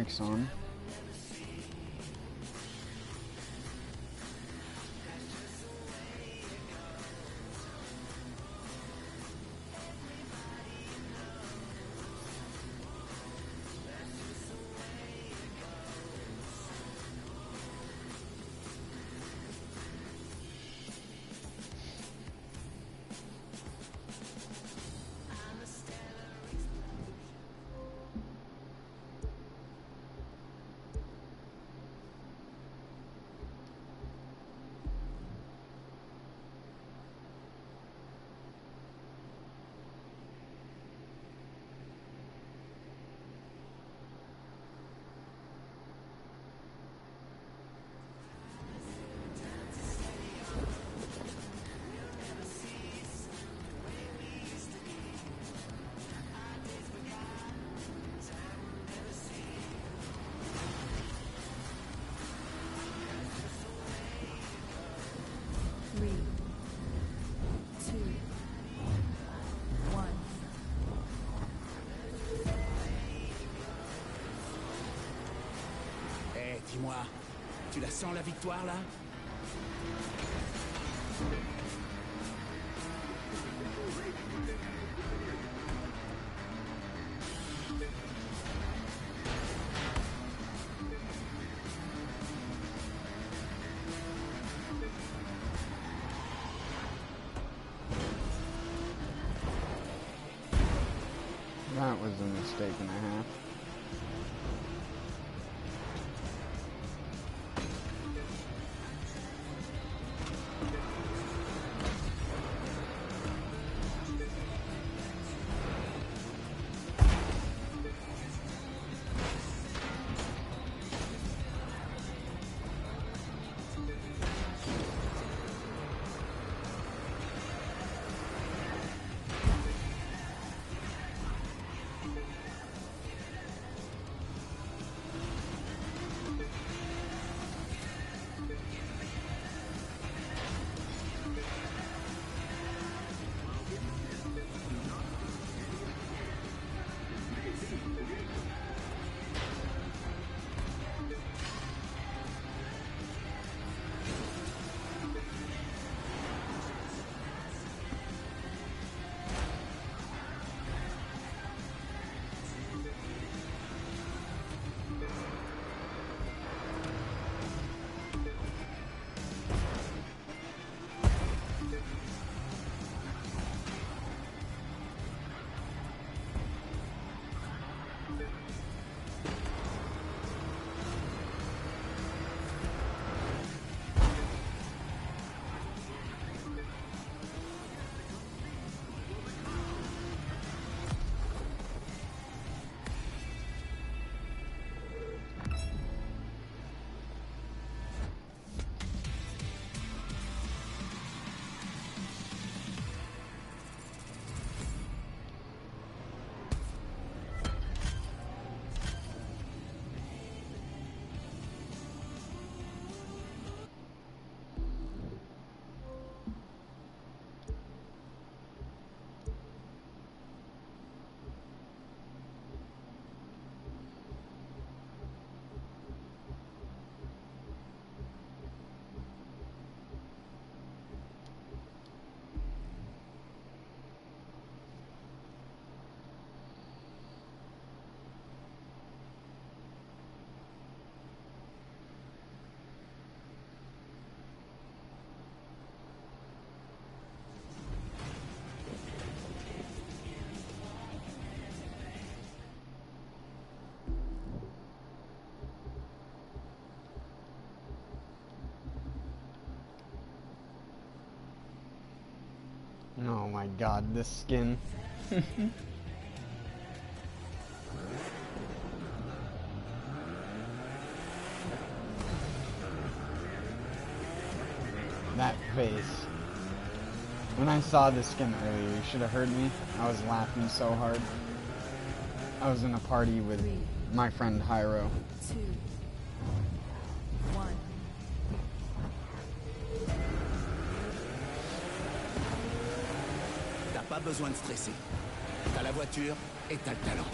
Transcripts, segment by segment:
mics on. Dis-moi, tu la sens la victoire là? That was a mistake and a half. Oh my god, this skin. That face. When I saw this skin earlier, you should have heard me. I was laughing so hard. I was in a party with my friend Hyro. 2, 1. T'as pas besoin de stresser. T'as la voiture et t'as le talent.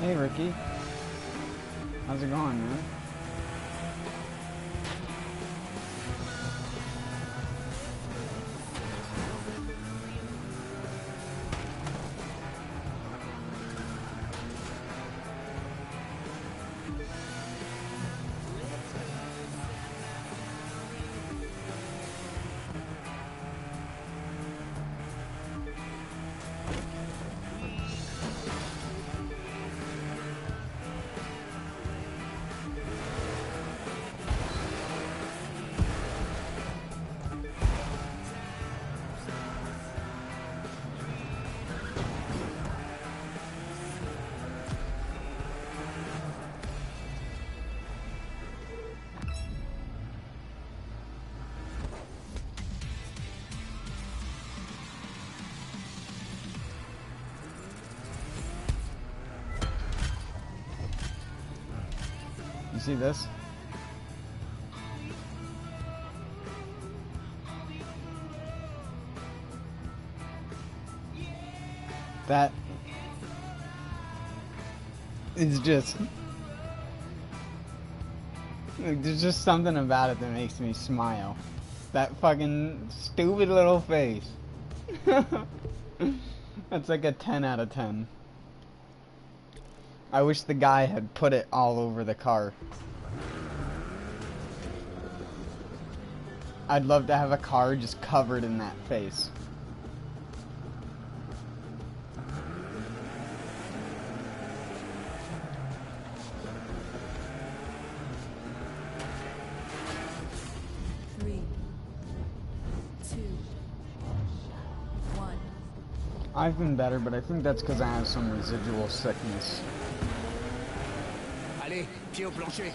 Hey, Ricky. How's it going, man? You see this? That is just, like, there's just something about it that makes me smile. That fucking stupid little face. That's like a 10 out of 10. I wish the guy had put it all over the car. I'd love to have a car just covered in that face. I've been better, but I think that's because I have some residual sickness. Allez, pied au plancher.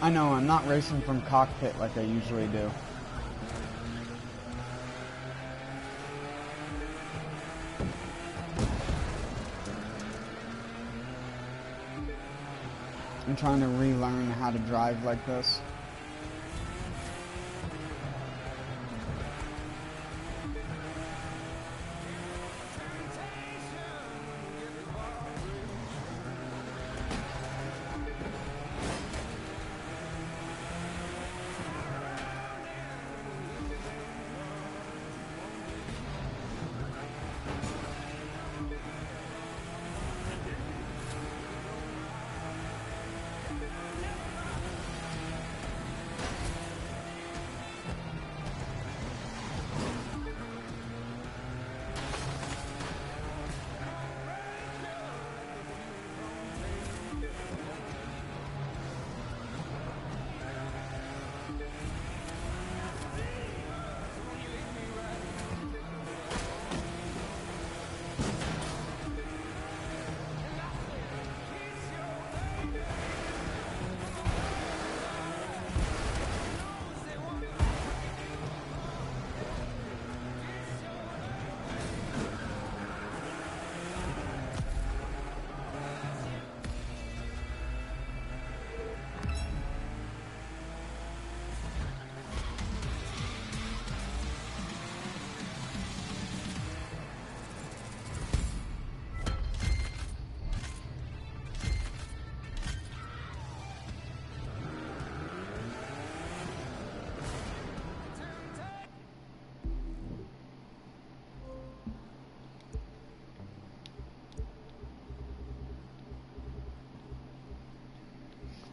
I know, I'm not racing from cockpit like I usually do. I'm trying to relearn how to drive like this.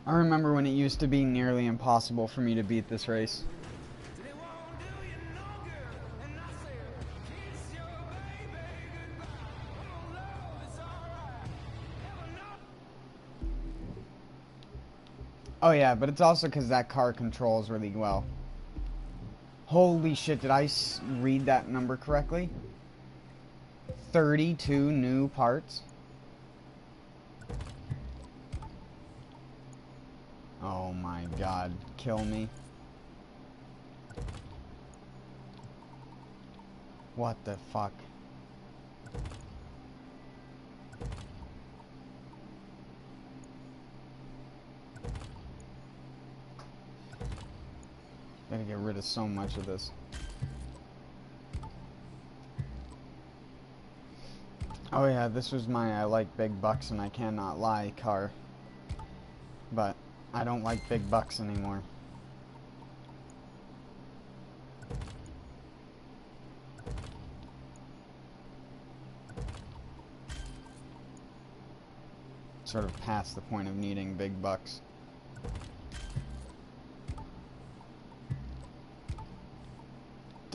I remember when it used to be nearly impossible for me to beat this race. Oh yeah, but it's also because that car controls really well. Holy shit, did I read that number correctly? 32 new parts? Oh my god, kill me. What the fuck? Gotta get rid of so much of this. Oh yeah, this was my I like big bucks and I cannot lie car. But I don't like big bucks anymore. Sort of past the point of needing big bucks.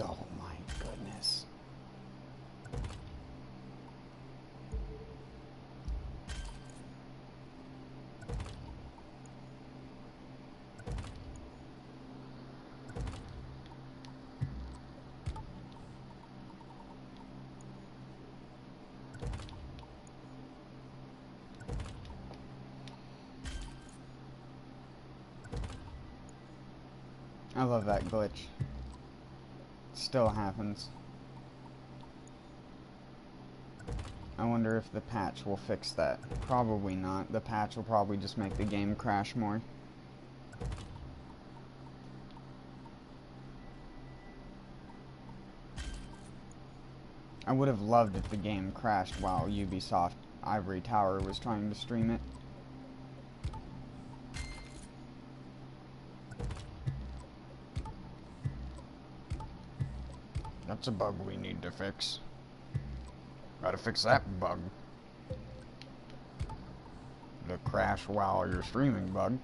Oh my goodness. I love that glitch. Still happens. I wonder if the patch will fix that. Probably not. The patch will probably just make the game crash more. I would have loved if the game crashed while Ubisoft Ivory Tower was trying to stream it. That's a bug we need to fix. Gotta fix that bug. The crash while you're streaming bug.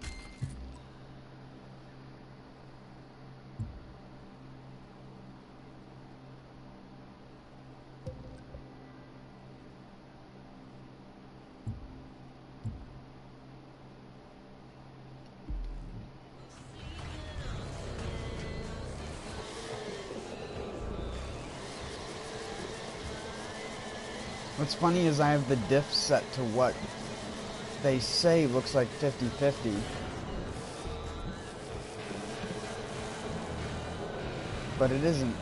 What's funny is I have the diff set to what they say looks like 50-50. but it isn't.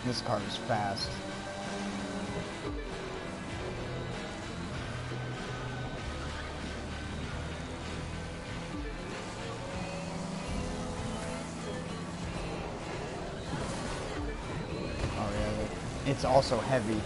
This car is fast. Oh yeah, it's also heavy.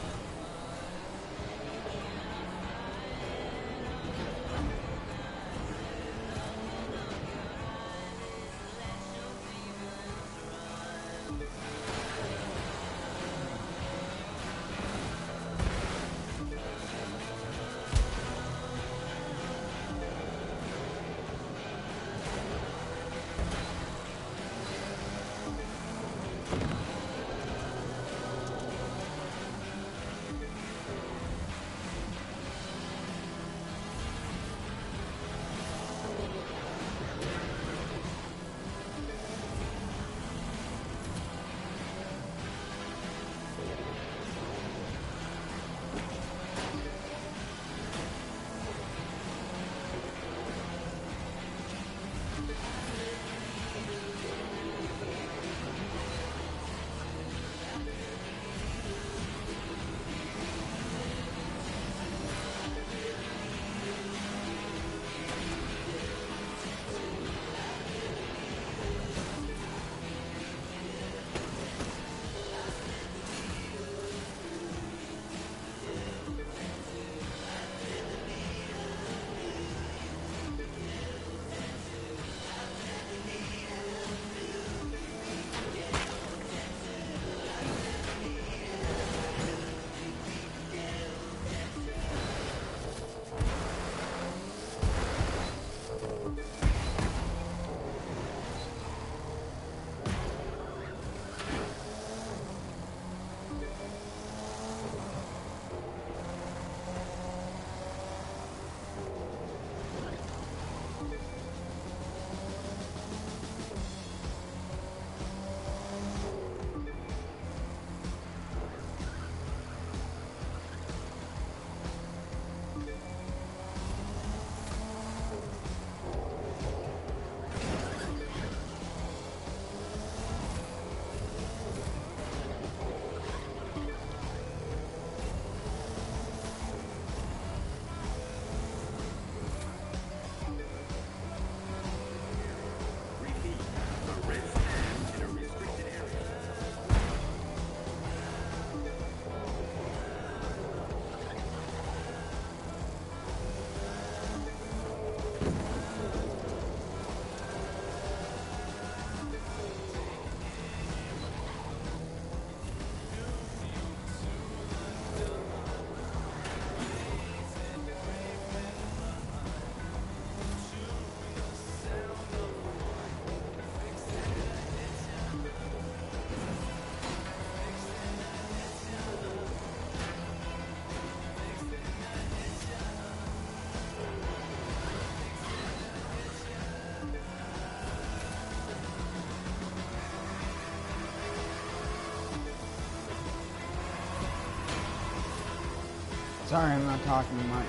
Sorry, I'm not talking much.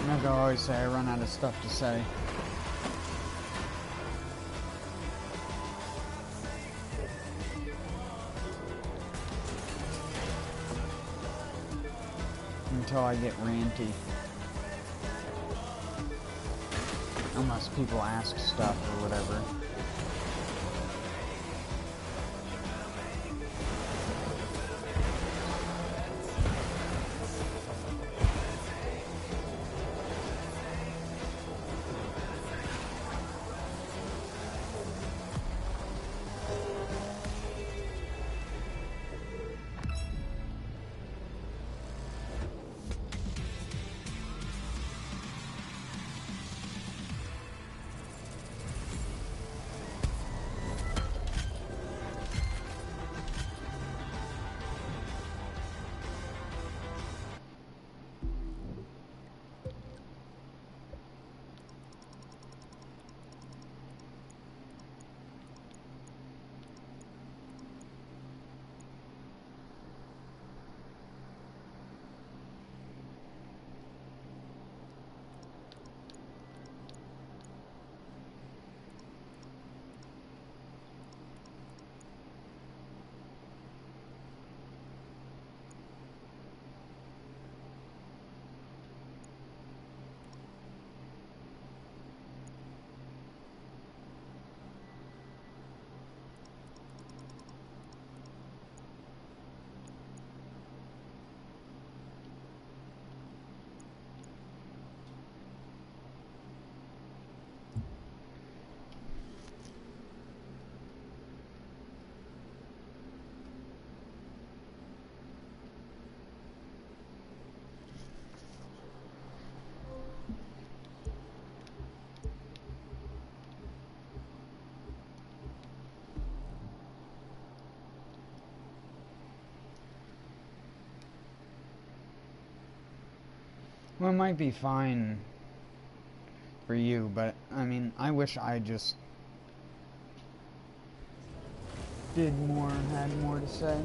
Like I always say, I run out of stuff to say. Until I get ranty. Unless people ask stuff or whatever. Well, it might be fine for you, but I mean, I wish I just did more, had more to say.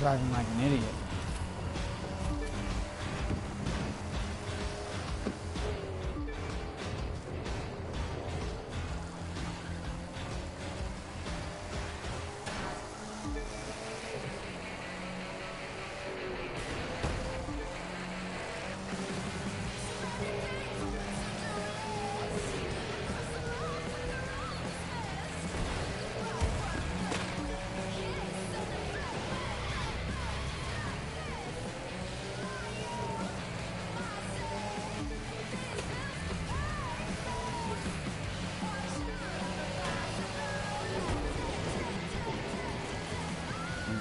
Driving like an idiot.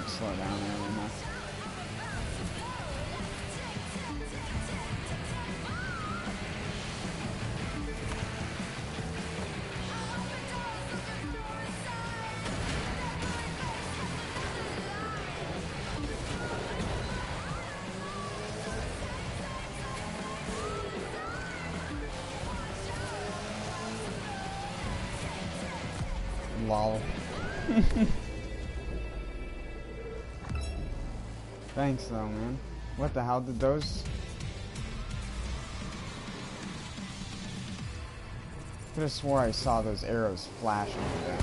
Slow down there enough. Lol. Thanks though, man. What the hell did those... Could have swore I saw those arrows flashing down.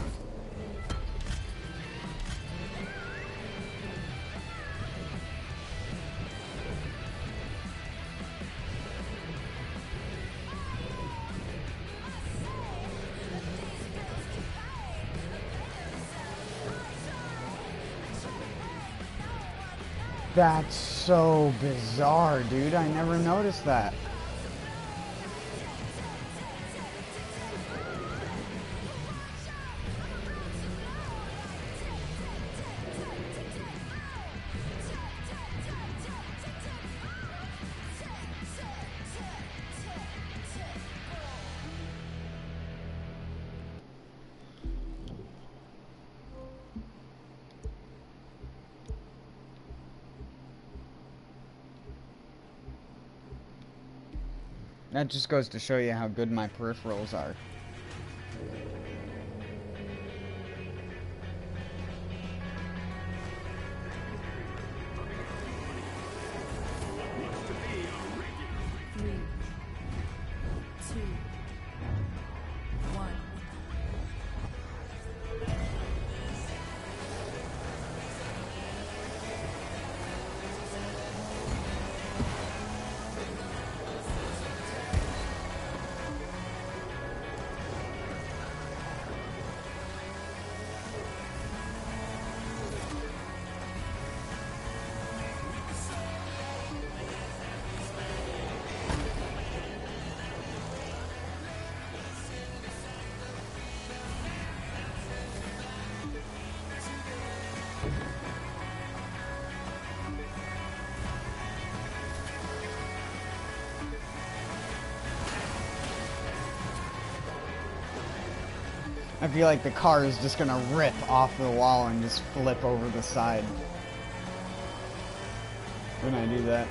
That's so bizarre, dude. I never noticed that. That just goes to show you how good my peripherals are. I feel like the car is just gonna rip off the wall and just flip over the side when I do that.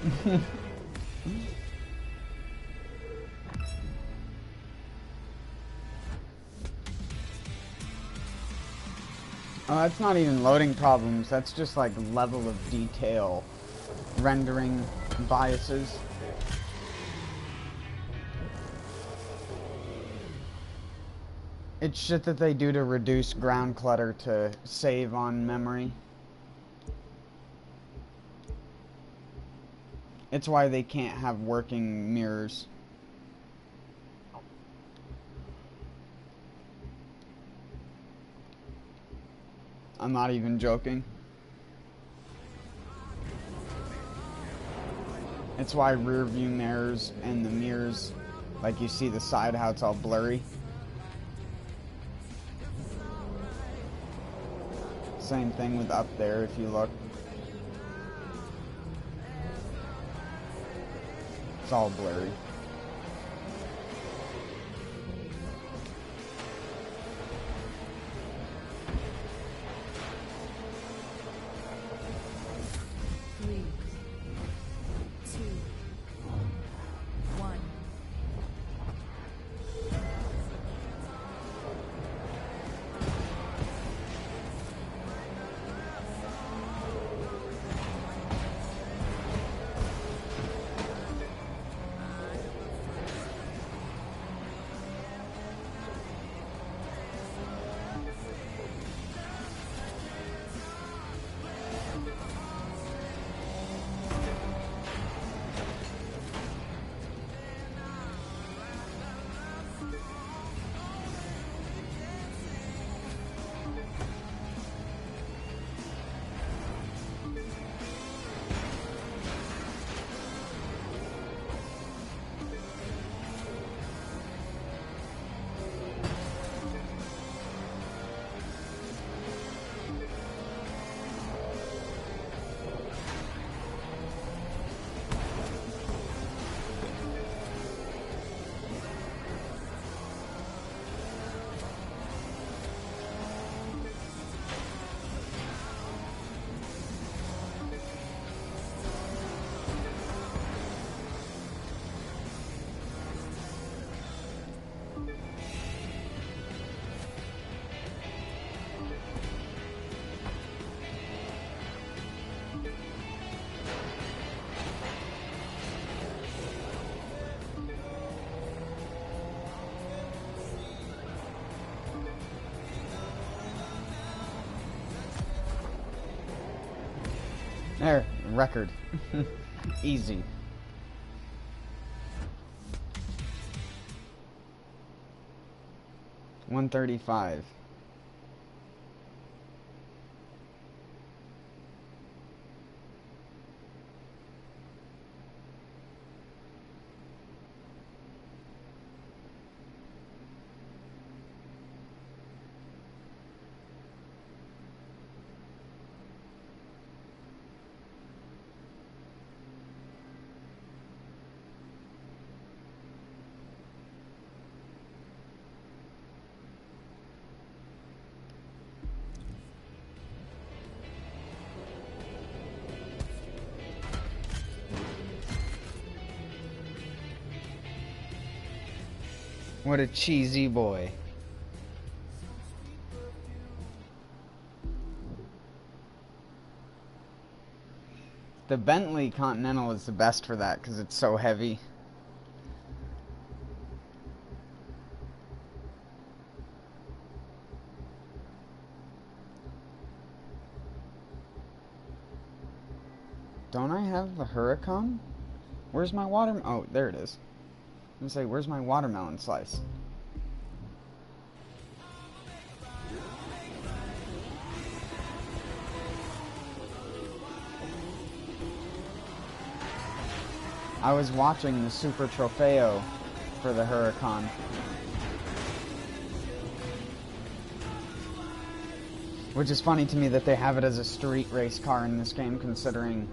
Oh, that's not even loading problems. That's just like level of detail rendering biases. It's shit that they do to reduce ground clutter to save on memory. It's why they can't have working mirrors. I'm not even joking. It's why rear view mirrors and the mirrors, like you see the side, how it's all blurry. Same thing with up there if you look. It's all blurry. There, record. Easy. $135. What a cheesy boy. The Bentley Continental is the best for that because it's so heavy. Don't I have the Huracan? Where's my water? Oh, there it is. I'm gonna say, where's my watermelon slice? I was watching the Super Trofeo for the Huracan. Which is funny to me that they have it as a street race car in this game, considering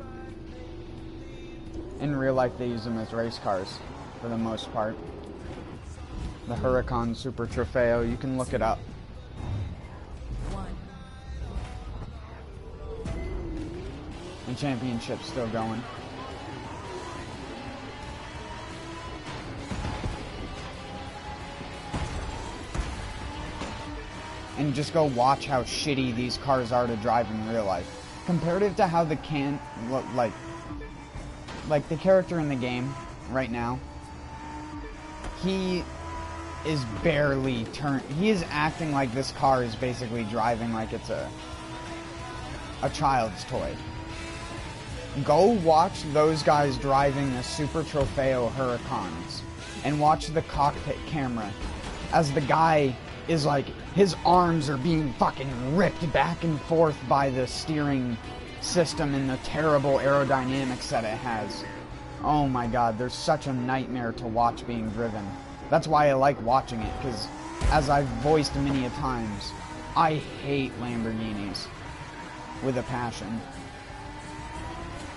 in real life they use them as race cars for the most part. The Huracan Super Trofeo, you can look it up. The championship's still going. and just go watch how shitty these cars are to drive in real life. Comparative to how the like the character in the game right now, he is barely he is acting like this car is basically driving like it's a child's toy. Go watch those guys driving the Super Trofeo Huracans and watch the cockpit camera as the guy is like, his arms are being fucking ripped back and forth by the steering system and the terrible aerodynamics that it has. Oh my god, there's such a nightmare to watch being driven. That's why I like watching it, because as I've voiced many a times, I hate Lamborghinis with a passion.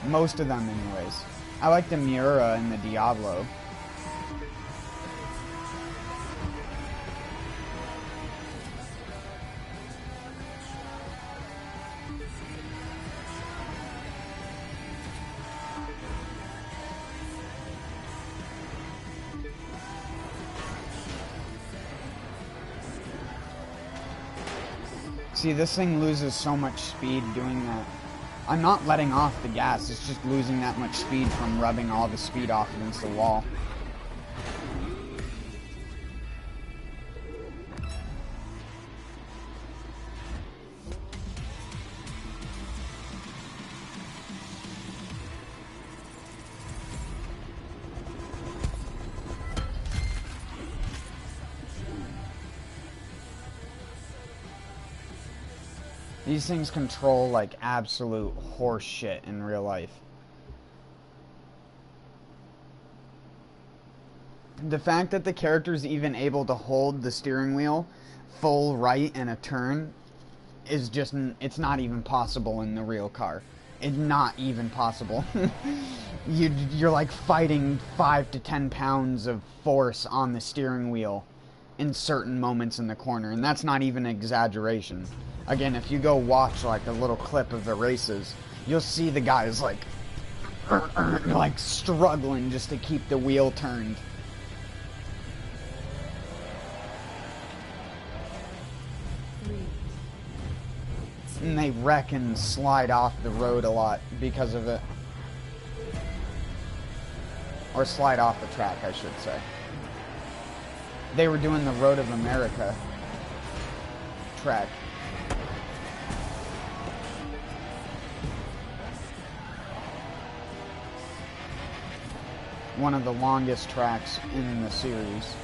Most of them anyways. I like the Miura and the Diablo. See, this thing loses so much speed doing that. I'm not letting off the gas, it's just losing that much speed from rubbing all the speed off against the wall. These things control like absolute horse shit in real life. The fact that the character's even able to hold the steering wheel full right in a turn is just, it's not even possible in the real car. It's not even possible. You're like fighting 5 to 10 pounds of force on the steering wheel in certain moments in the corner, and that's not even an exaggeration. Again, if you go watch like a little clip of the races, you'll see the guys like struggling just to keep the wheel turned. And they wreck and slide off the road a lot because of it. Or slide off the track, I should say. They were doing the Road of America track. One of the longest tracks in the series.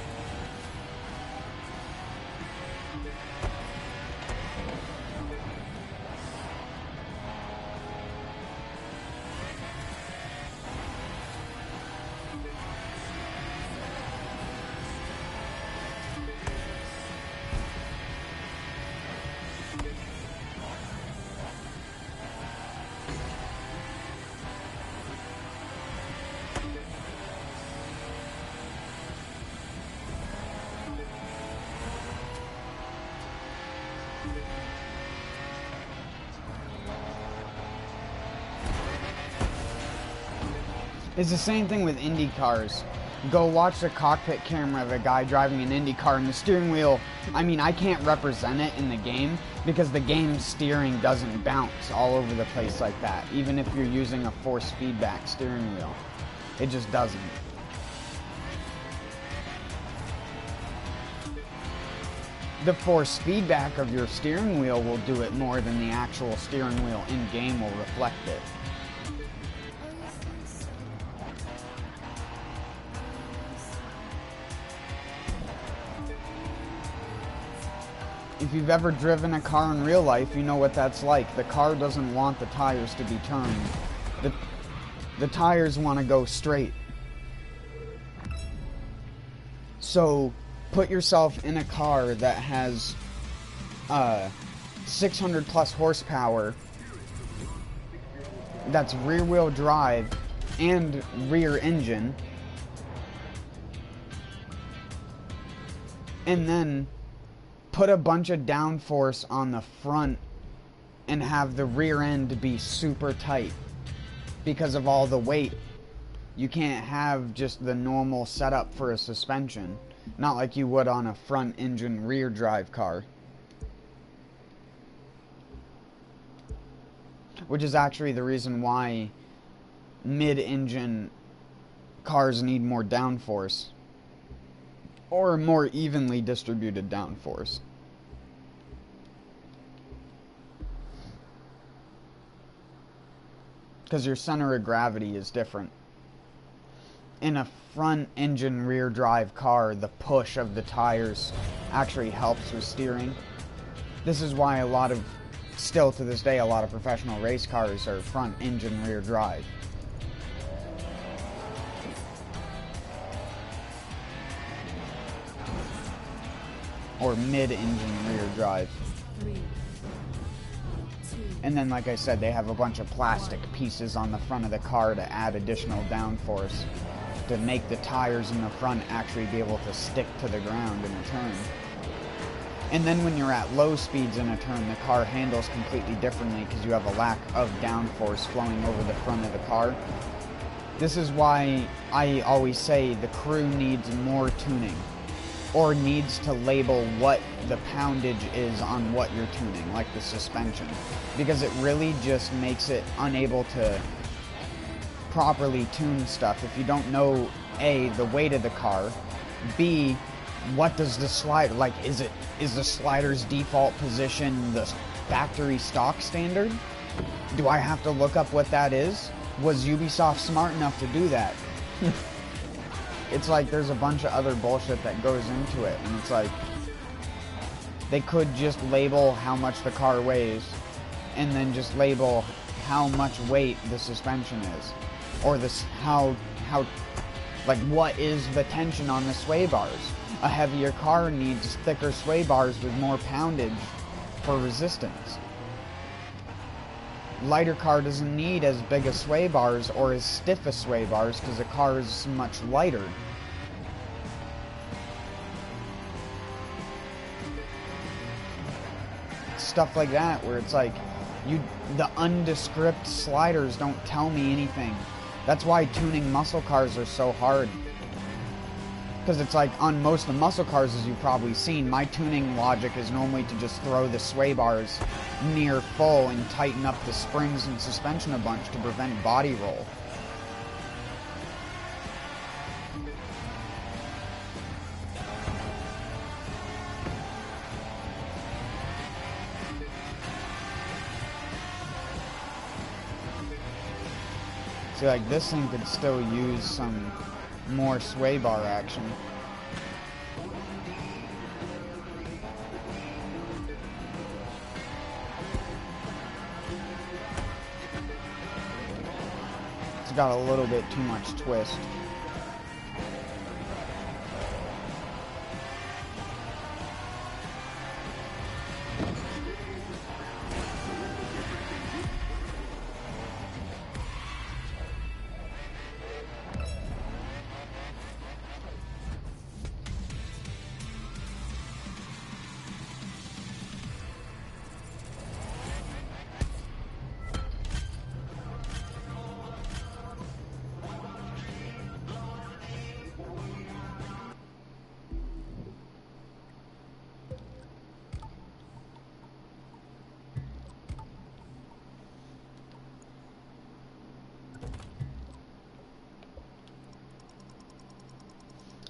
It's the same thing with Indy cars. Go watch the cockpit camera of a guy driving an Indy car, and the steering wheel, I mean, I can't represent it in the game because the game's steering doesn't bounce all over the place like that, even if you're using a force feedback steering wheel. It just doesn't. The force feedback of your steering wheel will do it more than the actual steering wheel in-game will reflect it. If you've ever driven a car in real life, you know what that's like. The car doesn't want the tires to be turned. The tires want to go straight. So, put yourself in a car that has 600 plus horsepower, that's rear-wheel drive and rear engine, and then put a bunch of downforce on the front and have the rear end be super tight because of all the weight. You can't have just the normal setup for a suspension, not like you would on a front engine rear drive car. which is actually the reason why mid-engine cars need more downforce, or more evenly distributed downforce. Because your center of gravity is different. In a front engine rear drive car, the push of the tires actually helps with steering. This is why still to this day, a lot of professional race cars are front engine rear drive. Or mid-engine rear drive. And then, like I said, they have a bunch of plastic pieces on the front of the car to add additional downforce to make the tires in the front actually be able to stick to the ground in a turn. And then when you're at low speeds in a turn, the car handles completely differently because you have a lack of downforce flowing over the front of the car. This is why I always say the crew needs more tuning, or needs to label what the poundage is on what you're tuning, like the suspension, because it really just makes it unable to properly tune stuff if you don't know A, the weight of the car, B, what does the slider, like, is the slider's default position the factory stock standard? Do I have to look up what that is? Was Ubisoft smart enough to do that? It's like there's a bunch of other bullshit that goes into it, and it's like they could just label how much the car weighs and then just label how much weight the suspension is, or this how like what is the tension on the sway bars. A heavier car needs thicker sway bars with more poundage for resistance. Lighter car doesn't need as big a sway bars or as stiff a sway bars because the car is much lighter. Stuff like that where it's like the undescript sliders don't tell me anything. That's why tuning muscle cars are so hard. Because it's like on most of the muscle cars, as you've probably seen, my tuning logic is normally to just throw the sway bars near full and tighten up the springs and suspension a bunch to prevent body roll. See, like this thing could still use some more sway bar action. It's got a little bit too much twist.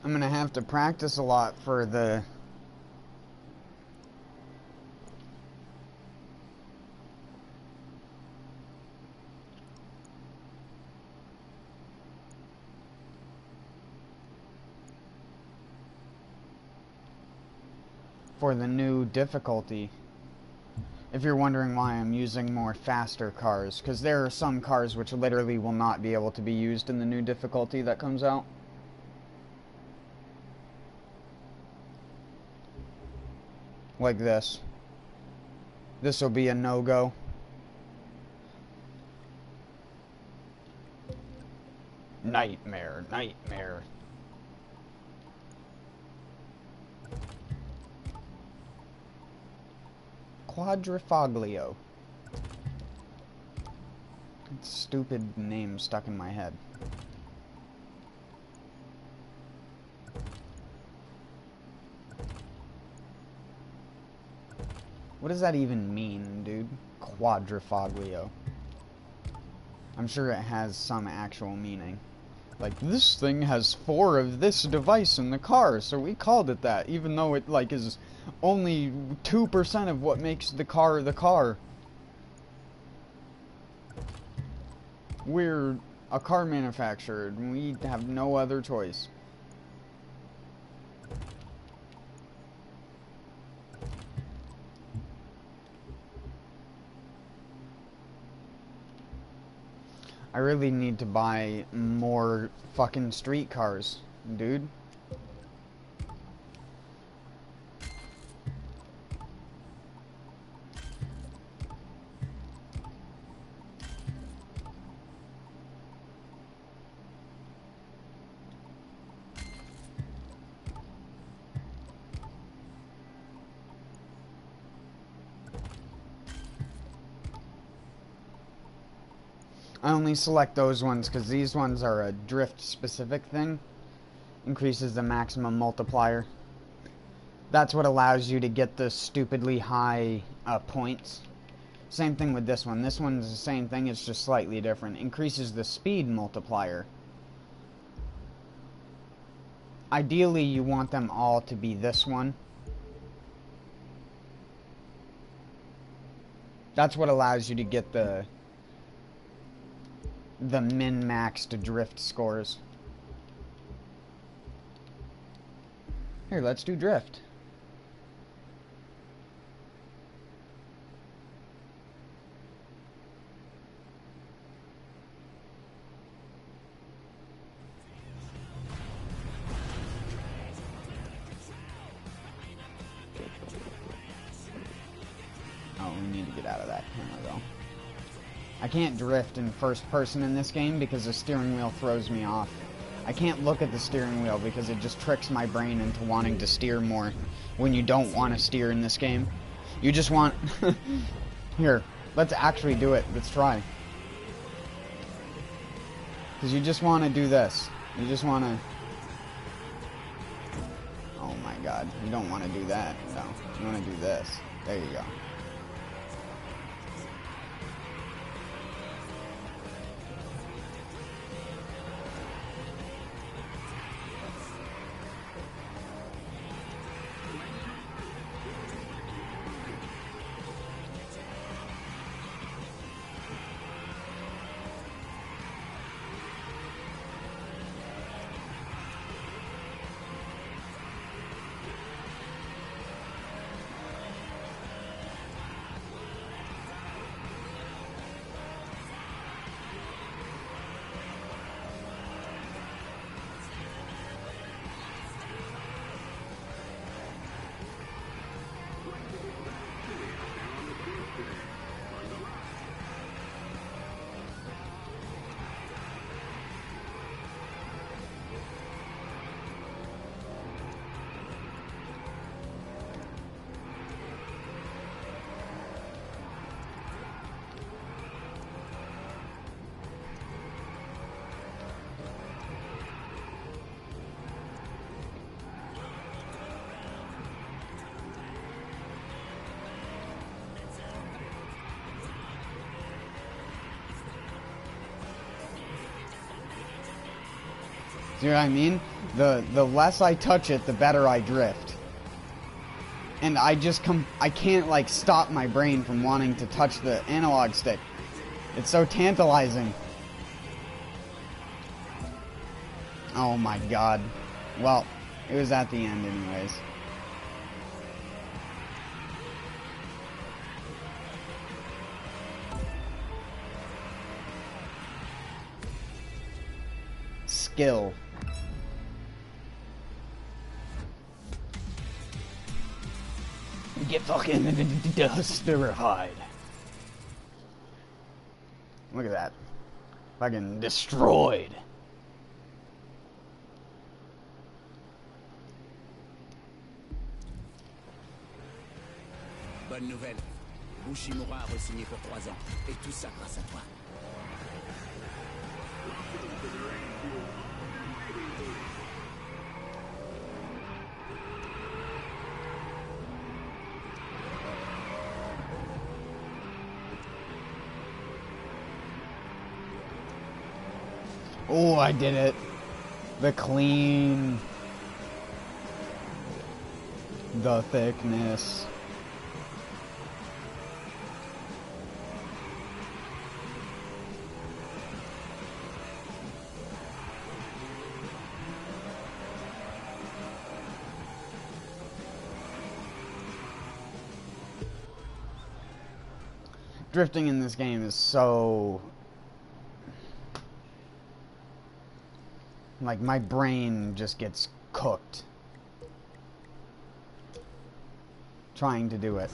I'm gonna have to practice a lot for the new difficulty. If you're wondering why I'm using more faster cars, because there are some cars which literally will not be able to be used in the new difficulty that comes out. Like this. This will be a no-go. Nightmare, nightmare. Quadrifoglio. That's a stupid name stuck in my head. What does that even mean, dude? Quadrifoglio. I'm sure it has some actual meaning. Like, this thing has 4 of this device in the car, so we called it that, even though it, like, is only 2% of what makes the car the car. We're a car manufacturer, and we have no other choice. I really need to buy more fucking street cars, dude. I only select those ones because these ones are a drift specific thing. Increases the maximum multiplier. That's what allows you to get the stupidly high points. Same thing with this one. This one's the same thing, it's just slightly different. Increases the speed multiplier. Ideally, you want them all to be this one. That's what allows you to get the min-maxed drift scores. Here, let's do drift. Oh, we need to get out of that camera, though. I can't drift in first person in this game because the steering wheel throws me off. I can't look at the steering wheel because it just tricks my brain into wanting to steer more when you don't want to steer in this game. You just want... Here, let's actually do it. Let's try. Because you just want to do this. You just want to... Oh my god. You don't want to do that. No. You want to do this. There you go. See what I mean? The less I touch it, the better I drift. And I can't like stop my brain from wanting to touch the analog stick. It's so tantalizing. Oh my god. Well, it was at the end anyways. Skill. Get fucking dusterified. Look at that. Fucking destroyed. Bonne nouvelle. Bushimura a re-signé pour 3 ans. Et tout ça grâce à toi. Oh, I did it. The clean. The thickness. Drifting in this game is so... like, my brain just gets cooked trying to do it.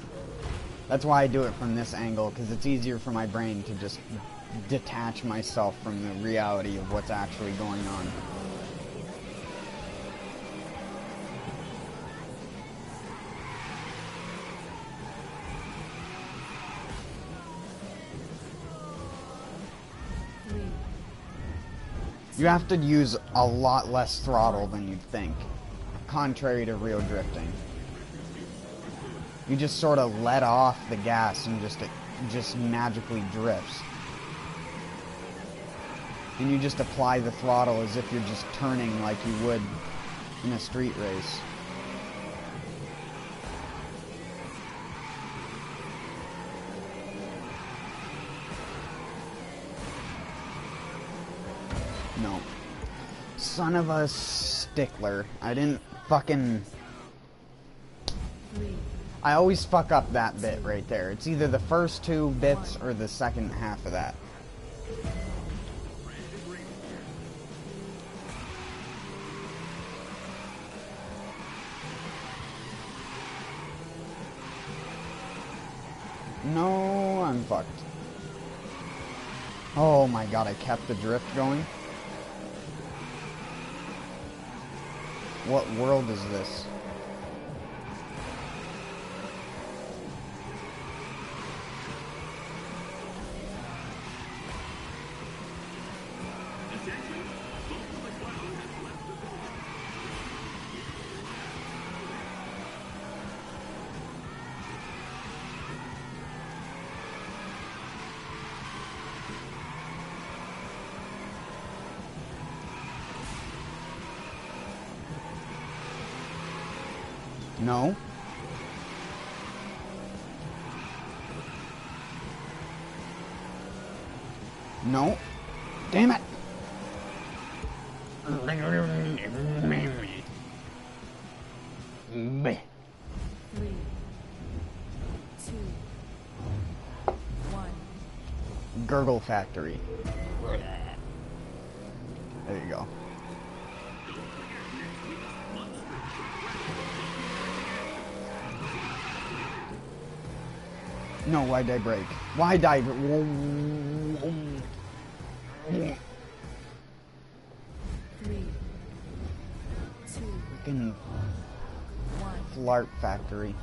That's why I do it from this angle, because it's easier for my brain to just detach myself from the reality of what's actually going on. You have to use a lot less throttle than you'd think, contrary to real drifting. You just sort of let off the gas and it just magically drifts. And you just apply the throttle as if you're just turning like you would in a street race. No. Son of a stickler. I didn't fucking... I always fuck up that bit right there. It's either the first 2 bits or the second half of that. No, I'm fucked. Oh my god, I kept the drift going. What world is this? No. No. Damn it. 3, 2, 1. Gurgle Factory. There you go. No, why'd I break? Why'd I... 3, 2, Fucking 1. Flarp Factory.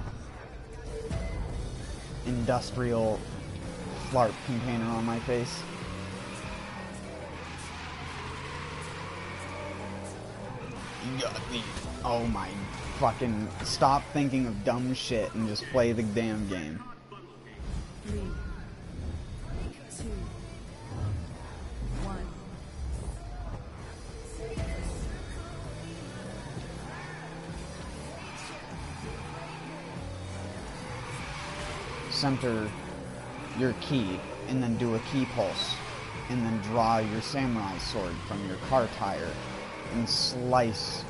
Industrial flarp container on my face. You got me. Oh my fucking... Stop thinking of dumb shit and just play the damn game. 3, 2, 1. Center your key and then do a key pulse and then draw your samurai sword from your car tire and slice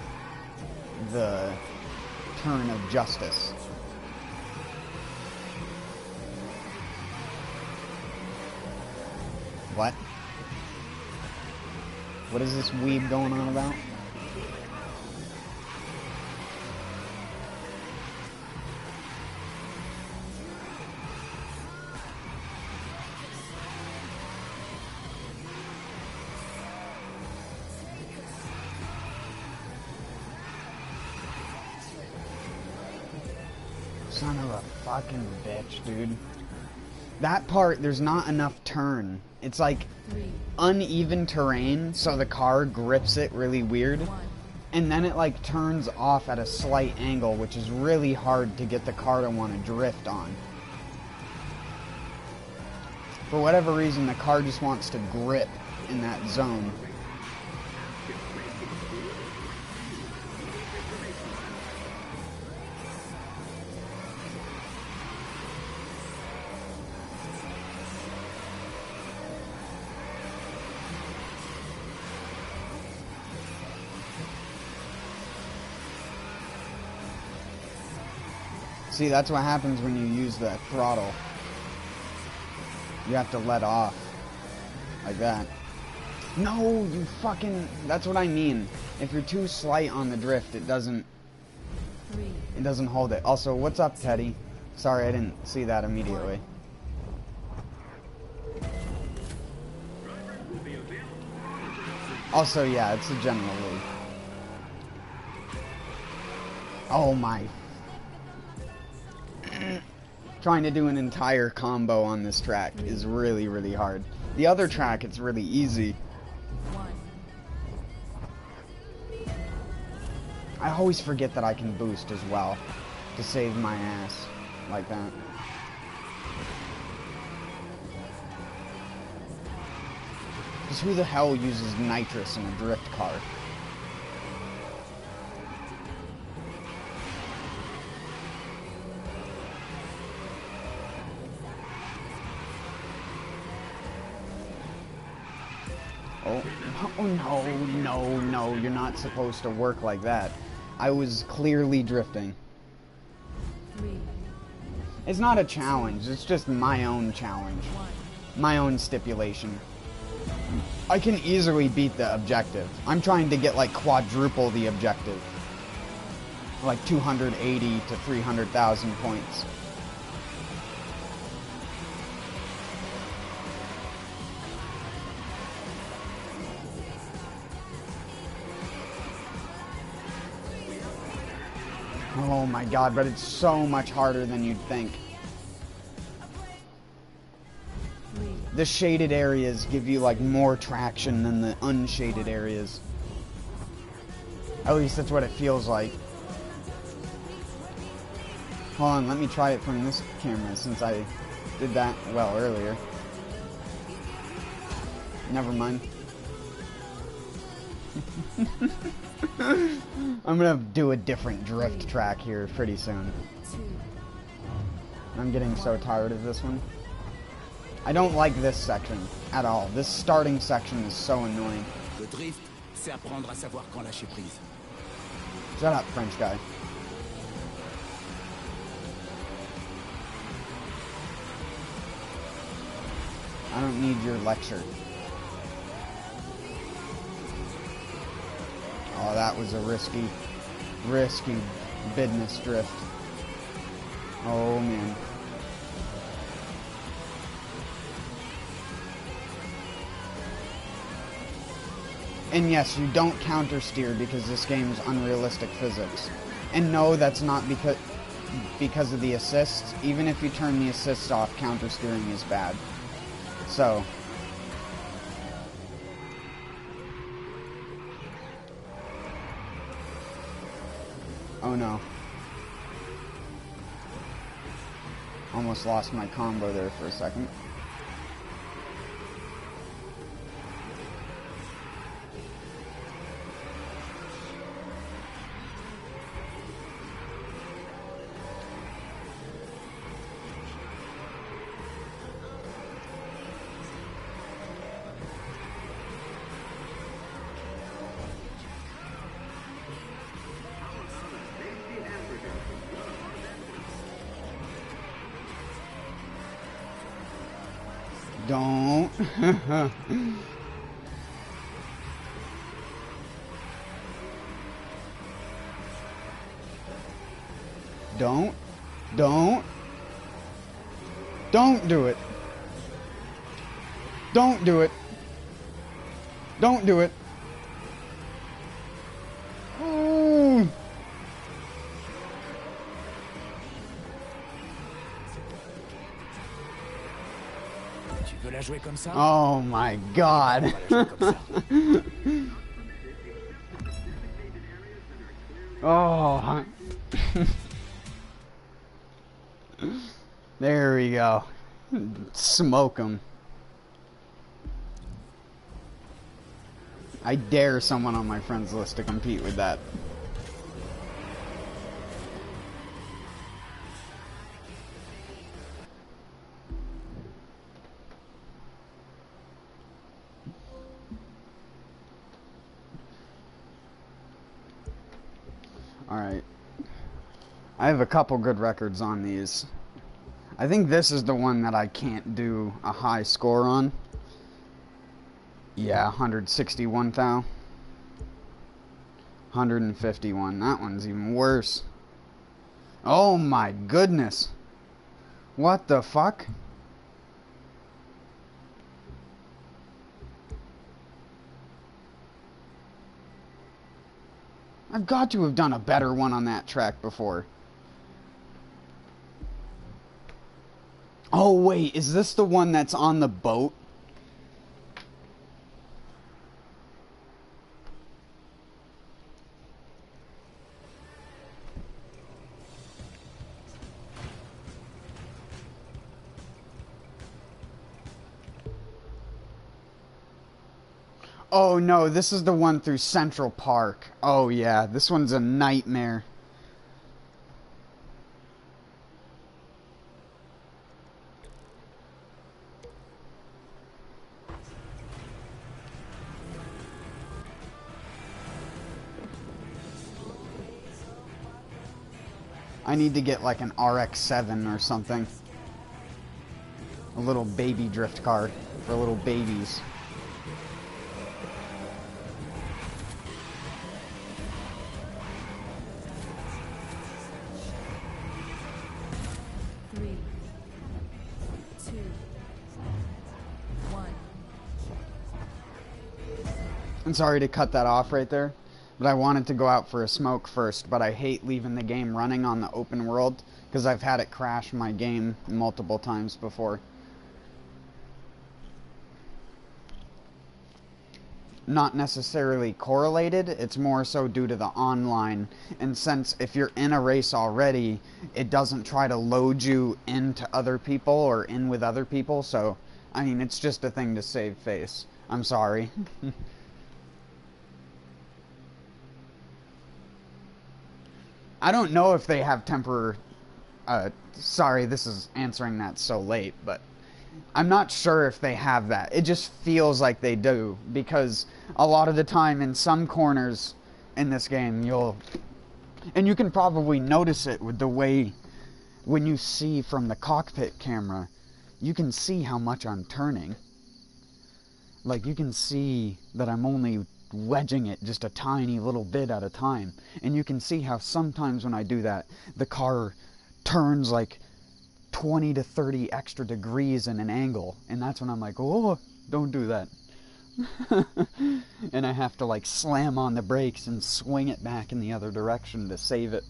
the turn of justice. What? What is this weeb going on about? Son of a fucking bitch, dude. That part, there's not enough turn. It's like uneven terrain, so the car grips it really weird. And then it like turns off at a slight angle, which is really hard to get the car to want to drift on. For whatever reason, the car just wants to grip in that zone. See, that's what happens when you use the throttle. You have to let off. Like that. No, you fucking... That's what I mean. If you're too slight on the drift, it doesn't hold it. Also, what's up, Teddy? Sorry, I didn't see that immediately. Also, yeah, it's a general league. Oh my... Trying to do an entire combo on this track is really, really hard. The other track, it's really easy. I always forget that I can boost as well to save my ass like that. Because who the hell uses nitrous in a drift car? Oh, no, you're not supposed to work like that. I was clearly drifting. It's not a challenge, it's just my own challenge. My own stipulation. I can easily beat the objective. I'm trying to get like quadruple the objective. Like 280 to 300,000 points. Oh my god, but it's so much harder than you'd think. The shaded areas give you like more traction than the unshaded areas. At least that's what it feels like. Hold on, let me try it from this camera since I did that well earlier. Never mind. I'm gonna do a different drift track here pretty soon. I'm getting so tired of this one. I don't like this section at all. This starting section is so annoying. Le drift, c'est apprendre à savoir quand lâcher prise. Shut up, French guy. I don't need your lecture. Oh, that was a risky business drift. Oh, man. And yes, you don't counter steer because this game's unrealistic physics. And no, that's not because of the assists. Even if you turn the assists off, counter steering is bad. So... Oh no. Almost lost my combo there for a second. Don't. Don't do it. Don't do it. Don't do it. Ooh. Tu veux la jouer comme ça? Oh my god. Oh. There we go. Smoke him. I dare someone on my friends list to compete with that. Alright. I have a couple good records on these. I think this is the one that I can't do a high score on. Yeah, 161 thou. 151. That one's even worse. Oh my goodness. What the fuck? I've got to have done a better one on that track before. Oh wait, is this the one that's on the boat? Oh no, this is the one through Central Park. Oh yeah, this one's a nightmare. I need to get like an RX-7 or something. A little baby drift car for little babies. Three, two, one. I'm sorry to cut that off right there, but I wanted to go out for a smoke first, but I hate leaving the game running on the open world because I've had it crash my game multiple times before. Not necessarily correlated, it's more so due to the online, and since if you're in a race already, it doesn't try to load you into other people or in with other people, so, I mean, it's just a thing to save face. I'm sorry. I don't know if they have sorry, this is answering that so late, but I'm not sure if they have that. It just feels like they do, because a lot of the time in some corners in this game, and you can probably notice it with the way, when you see from the cockpit camera, you can see how much I'm turning. Like, you can see that I'm only wedging it just a tiny little bit at a time. And you can see how sometimes when I do that, the car turns like 20 to 30 extra degrees in an angle. And that's when I'm like, oh, don't do that. And I have to like slam on the brakes and swing it back in the other direction to save it.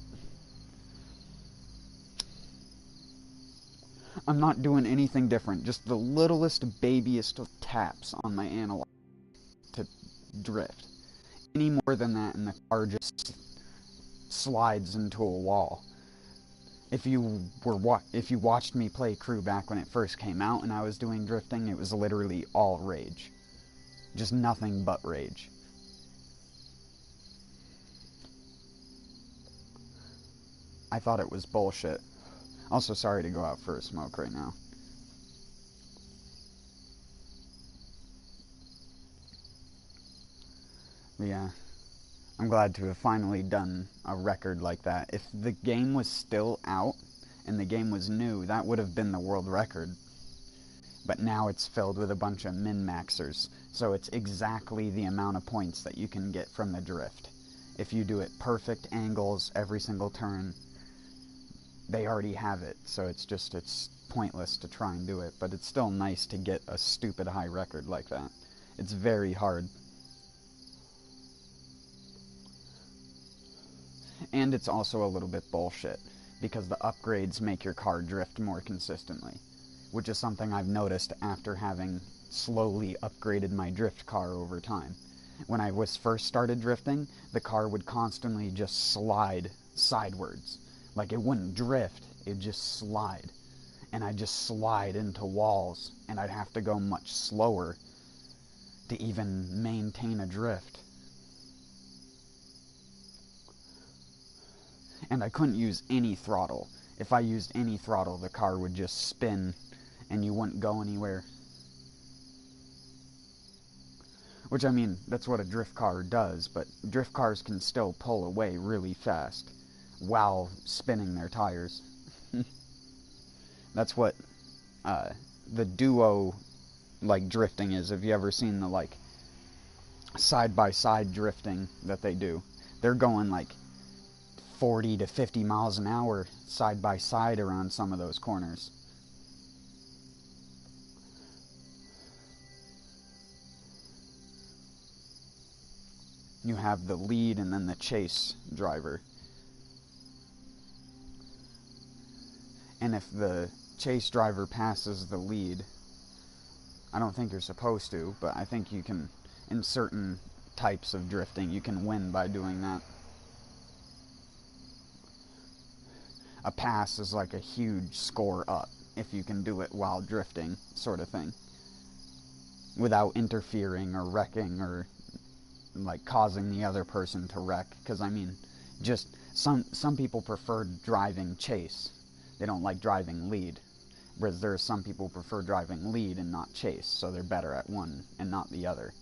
I'm not doing anything different, just the littlest, babiest of taps on my analog to drift. Any more than that and the car just slides into a wall. If you watched me play Crew back when it first came out and I was doing drifting, it was literally all rage. Just nothing but rage. I thought it was bullshit. Also, sorry to go out for a smoke right now. But yeah, I'm glad to have finally done a record like that. If the game was still out and the game was new, that would have been the world record. But now it's filled with a bunch of min-maxers, so it's exactly the amount of points that you can get from the drift. If you do it perfect angles every single turn, they already have it, so it's pointless to try and do it, but it's still nice to get a stupid high record like that. It's very hard. And it's also a little bit bullshit, because the upgrades make your car drift more consistently, which is something I've noticed after having slowly upgraded my drift car over time. When I first started drifting, the car would constantly just slide sidewards. Like, it wouldn't drift, it'd just slide. And I'd just slide into walls, and I'd have to go much slower to even maintain a drift. And I couldn't use any throttle. If I used any throttle, the car would just spin, and you wouldn't go anywhere. Which, I mean, that's what a drift car does, but drift cars can still pull away really fast. while spinning their tires. That's what the duo like drifting is. Have you ever seen the like side-by-side drifting that they do? They're going like 40 to 50 miles an hour side by side around some of those corners. You have the lead and then the chase driver. And if the chase driver passes the lead, I don't think you're supposed to, but I think you can, in certain types of drifting, you can win by doing that. A pass is like a huge score up if you can do it while drifting, sort of thing, without interfering or wrecking or like causing the other person to wreck. Because I mean, just some people prefer driving chase. They don't like driving lead, whereas there are some people who prefer driving lead and not chase, so they're better at one and not the other.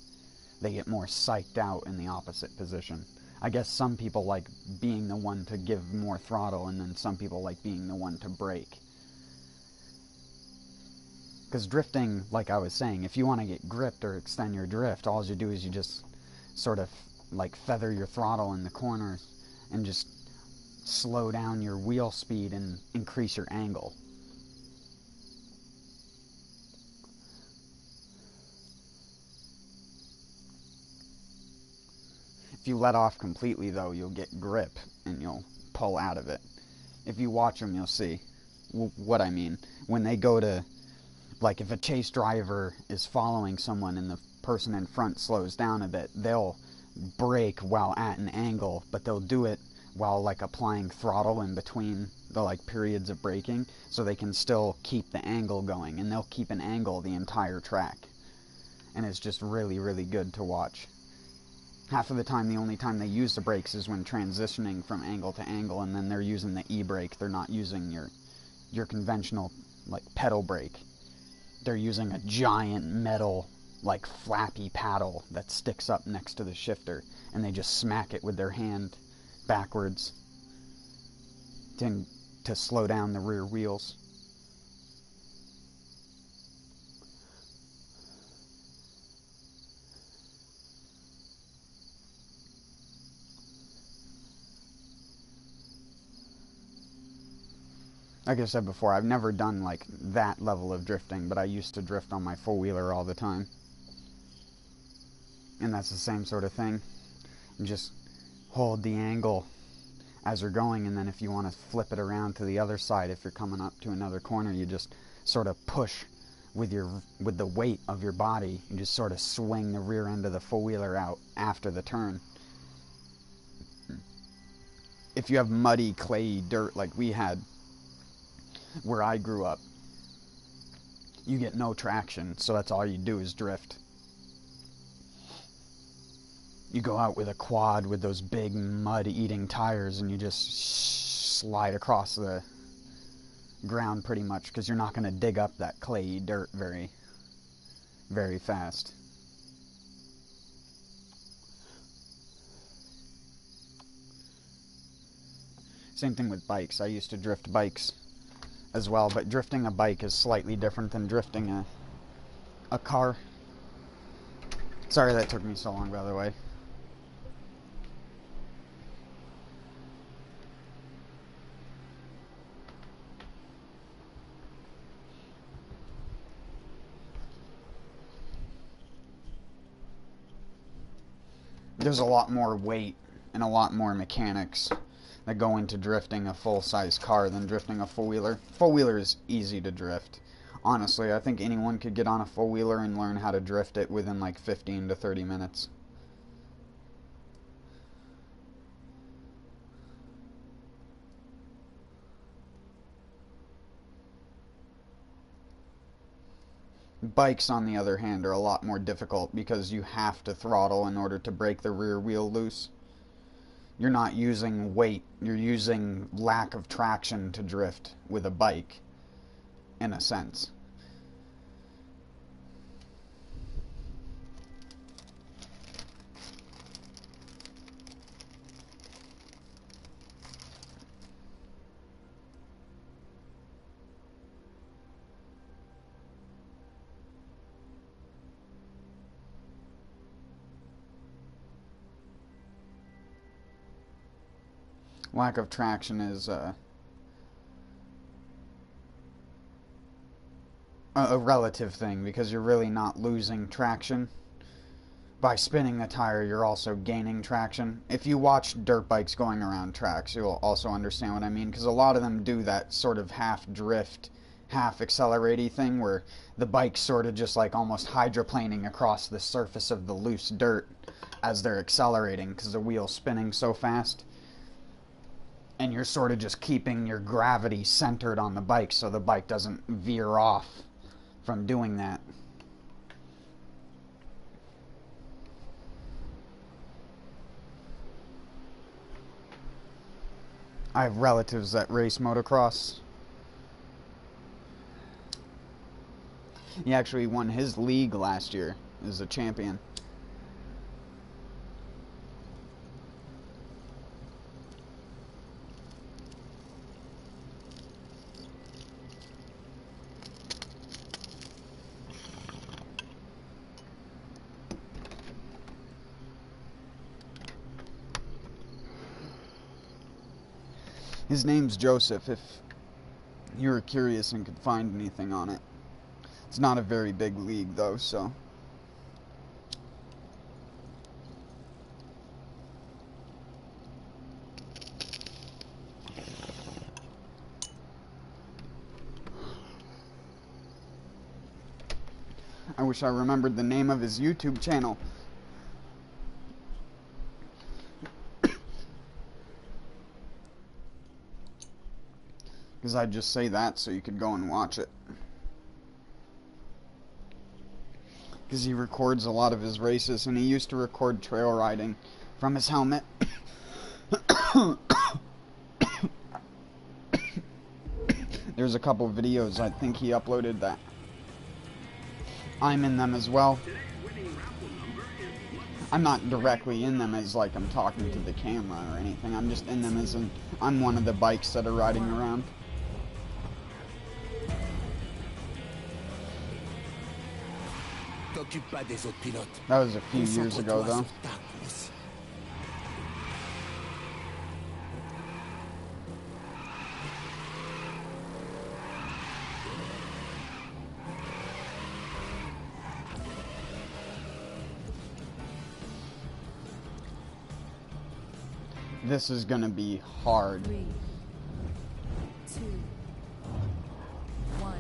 They get more psyched out in the opposite position. I guess some people like being the one to give more throttle, and then some people like being the one to brake. Because drifting, like I was saying, if you want to get gripped or extend your drift, all you do is you just sort of like feather your throttle in the corners and just slow down your wheel speed and increase your angle. If you let off completely, though, you'll get grip and you'll pull out of it. If you watch them, you'll see what I mean. When they go to, like, if a chase driver is following someone and the person in front slows down a bit, they'll brake while at an angle, but they'll do it while, like, applying throttle in between the, like, periods of braking, so they can still keep the angle going, and they'll keep an angle the entire track. And it's just really, really good to watch. Half of the time, the only time they use the brakes is when transitioning from angle to angle, and then they're using the e-brake. They're not using your conventional, like, pedal brake. They're using a giant metal, like, flappy paddle that sticks up next to the shifter, and they just smack it with their hand backwards to slow down the rear wheels. Like I said before, I've never done like that level of drifting, but I used to drift on my four-wheeler all the time. And that's the same sort of thing. You just hold the angle as you're going, and then if you want to flip it around to the other side, if you're coming up to another corner, you just sort of push with the weight of your body. You just sort of swing the rear end of the four-wheeler out after the turn. If you have muddy, clayey dirt like we had where I grew up, you get no traction, so that's all you do is drift. You go out with a quad with those big mud-eating tires and you just slide across the ground pretty much, because you're not going to dig up that clayey dirt very, very fast. Same thing with bikes. I used to drift bikes as well, but drifting a bike is slightly different than drifting a car. Sorry that took me so long, by the way. There's a lot more weight and a lot more mechanics that go into drifting a full-size car than drifting a four-wheeler. Four-wheeler is easy to drift. Honestly, I think anyone could get on a four-wheeler and learn how to drift it within like 15 to 30 minutes. Bikes, on the other hand, are a lot more difficult because you have to throttle in order to break the rear wheel loose. You're not using weight, you're using lack of traction to drift with a bike, in a sense. lack of traction is a relative thing, because you're really not losing traction. By spinning the tire, you're also gaining traction. If you watch dirt bikes going around tracks, you'll also understand what I mean, because a lot of them do that sort of half drift, half accelerate-y thing, where the bike's sort of just like almost hydroplaning across the surface of the loose dirt as they're accelerating, because the wheel's spinning so fast. And you're sort of just keeping your gravity centered on the bike so the bike doesn't veer off from doing that. I have relatives that race motocross. He actually won his league last year as a champion. His name's Joseph, if you were curious and could find anything on it. It's not a very big league, though, so... I wish I remembered the name of his YouTube channel. Because I'd just say that so you could go and watch it. Because he records a lot of his races, and he used to record trail riding from his helmet. There's a couple videos I think he uploaded that I'm in them as well. I'm not directly in them as like I'm talking to the camera or anything. I'm just in them as in I'm one of the bikes that are riding around. That was a few years ago, though. This is gonna be hard. 3, 2, 1.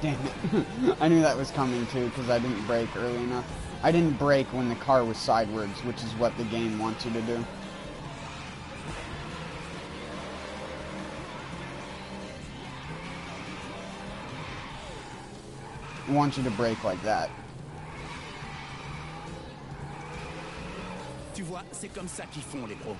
Damn it. I knew that was coming too, because I didn't brake early enough. I didn't brake when the car was sideways, which is what the game wants you to do. It wants you to brake like that. Tu vois, c'est comme ça qu'ils font les pros.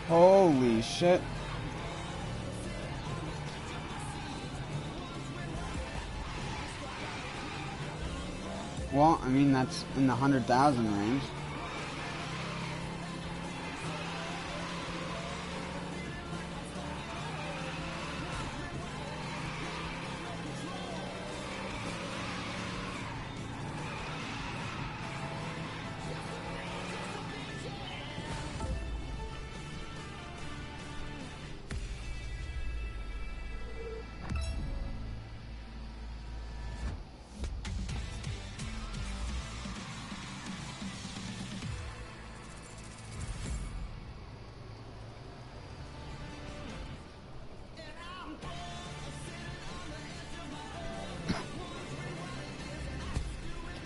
Holy shit. Well, I mean, that's in the 100,000 range.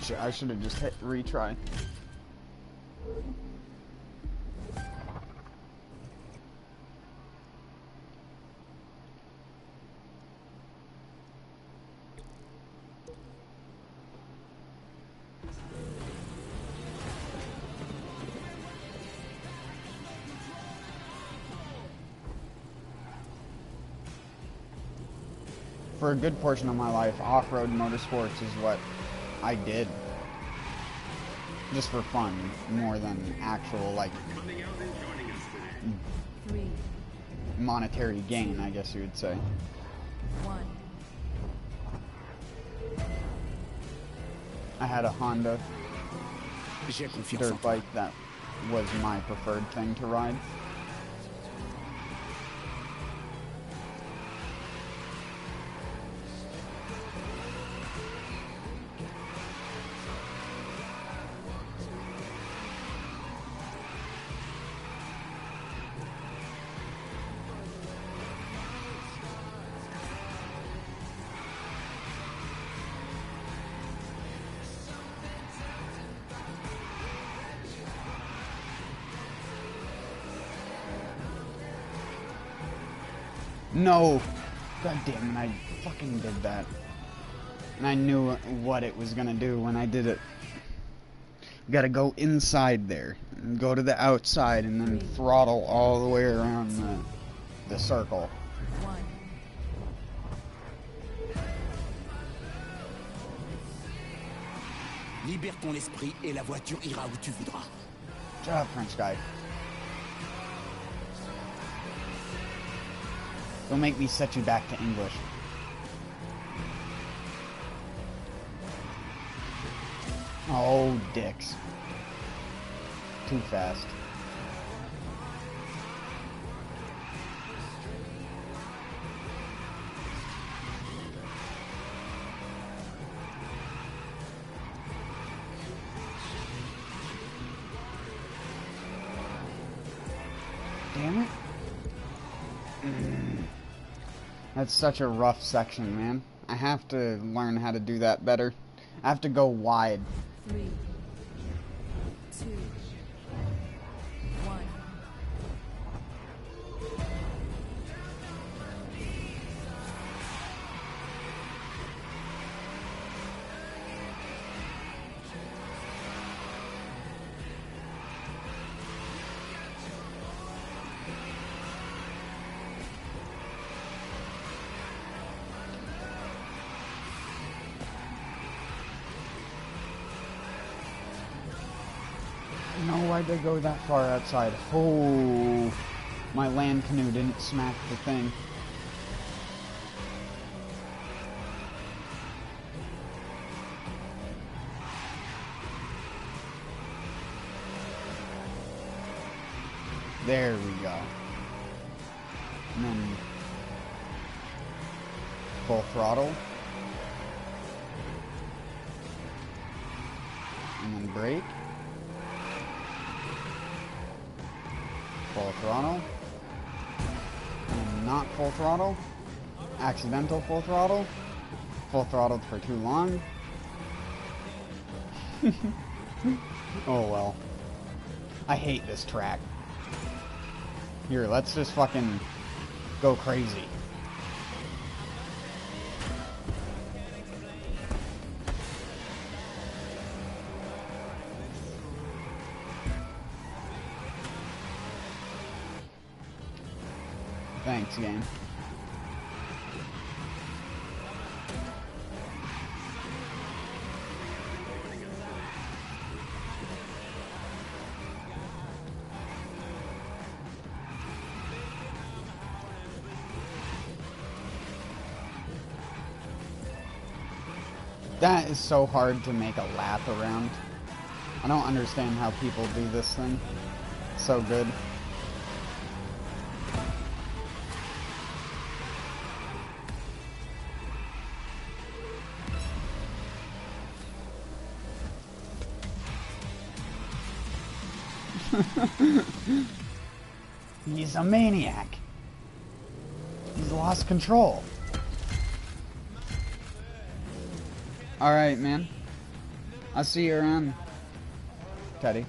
Shit, I should have just hit retry. For a good portion of my life, off-road motorsports is what I did. Just for fun, more than actual, like, monetary gain, I guess you would say. 1. I had a Honda J'ai confiance en dirt toi. bike that was my preferred thing to ride. No! God damn it, I fucking did that. And I knew what it was gonna do when I did it. You gotta go inside there, and go to the outside, and then throttle all the way around the circle. 1. Libère ton esprit et la voiture ira où tu voudras. Shut up, French guy. Don't make me set you back to English. Oh, dicks. Too fast. Damn it. That's such a rough section, man. I have to learn how to do that better. I have to go wide. 3, 2, 1. No, why'd they go that far outside? Oh, my land canoe didn't smack the thing. There we go. And then full throttle. And then brake. Full throttle. And not full throttle. Accidental full throttle. Full throttled for too long. Oh well. I hate this track. Here, let's just fucking go crazy. Thanks, game. That is so hard to make a lap around. I don't understand how people do this thing. So good. He's a maniac. He's lost control. Alright, man. I'll see you around, Teddy.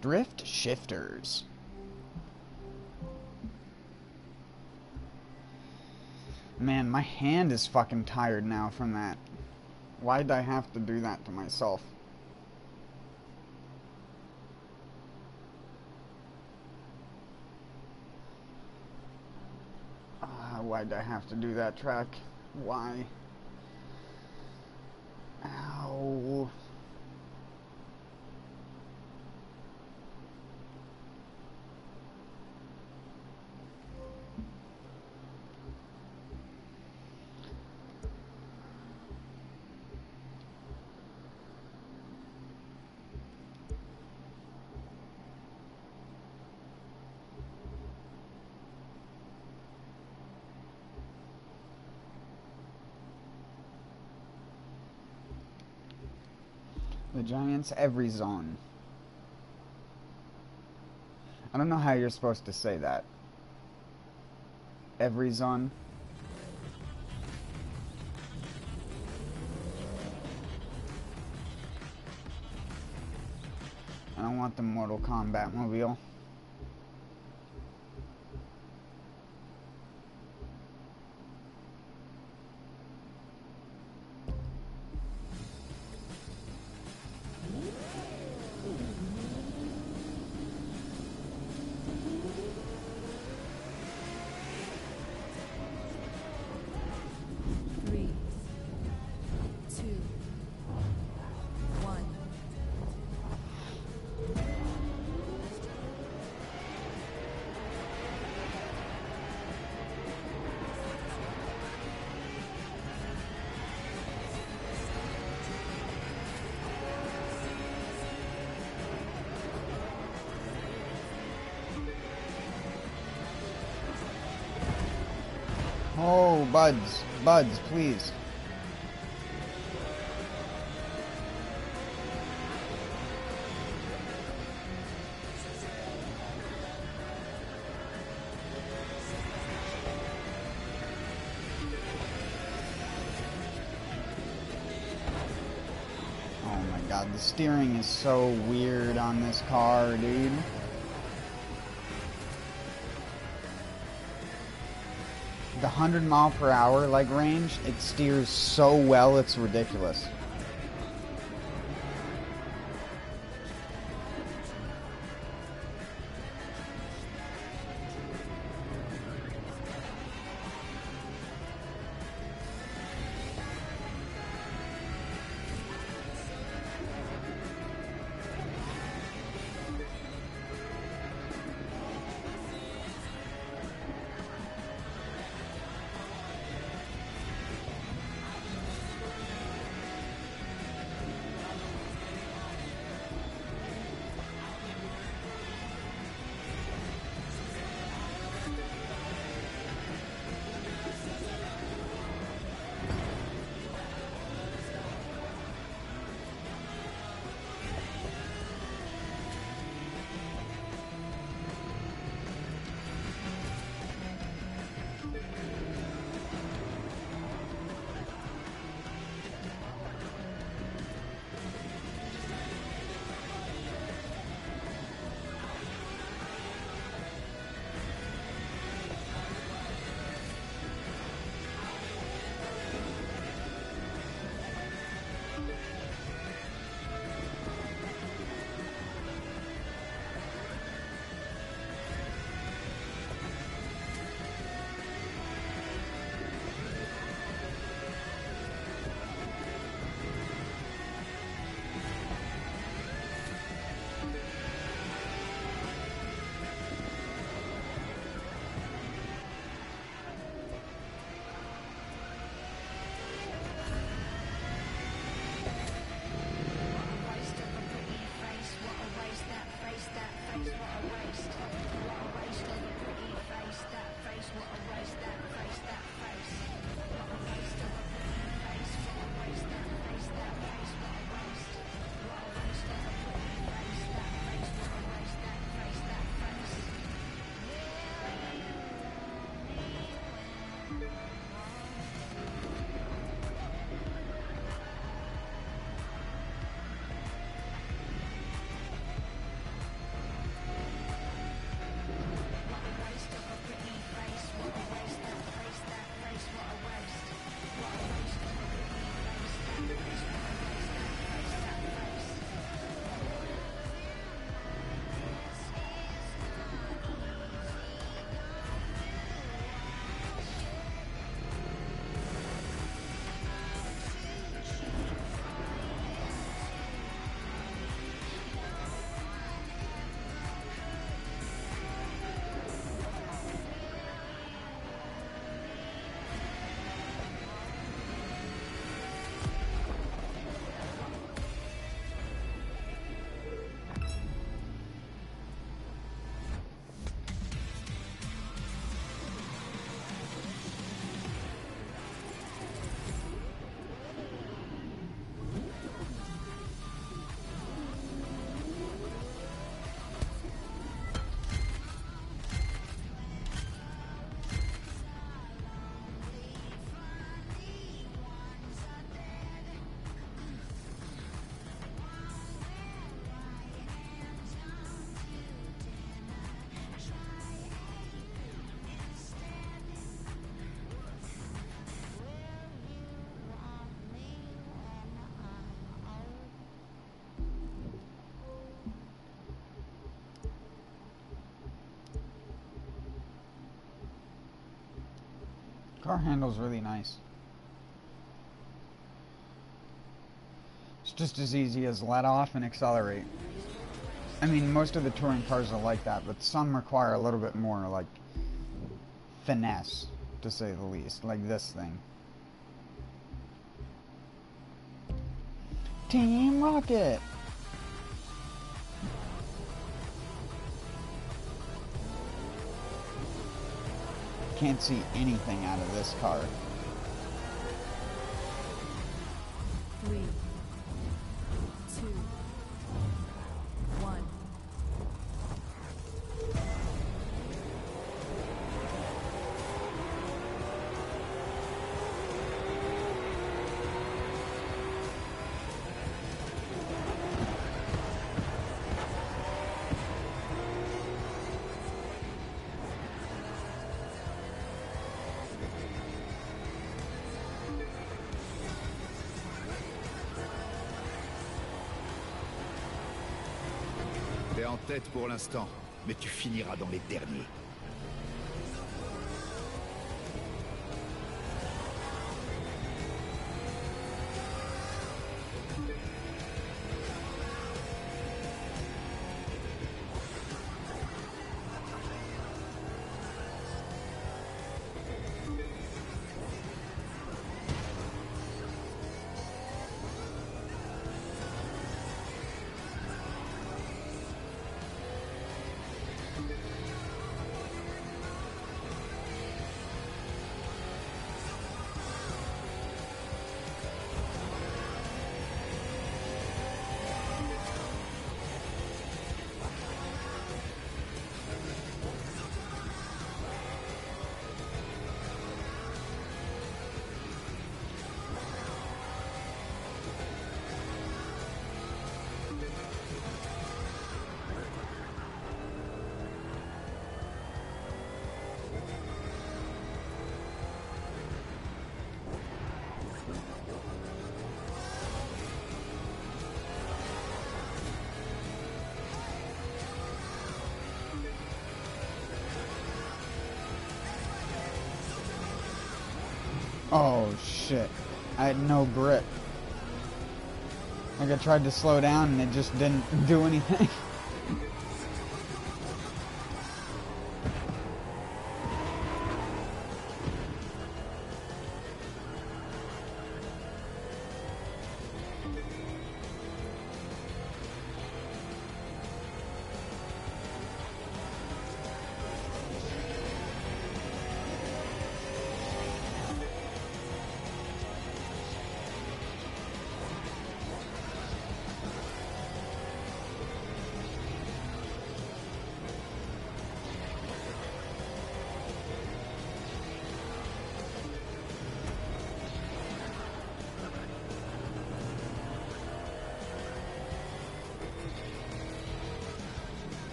Drift shifters. Man, my hand is fucking tired now from that. Why did I have to do that to myself? Why did I have to do that track? Why? Ow. The Giants every zone. I don't know how you're supposed to say that. Every zone. I don't want the Mortal Kombat mobile. Oh, buds, please. Oh my god, the steering is so weird on this car, dude. The 100-mile-per-hour like range, it steers so well, it's ridiculous. Car handle's really nice. It's just as easy as let off and accelerate. I mean, most of the touring cars are like that, but some require a little bit more, like, finesse, to say the least, like this thing. Team Rocket! Can't see anything out of this car. 3, 2, 1. T'es en tête pour l'instant, mais tu finiras dans les derniers. Oh shit, I had no grip. Like I tried to slow down and it just didn't do anything.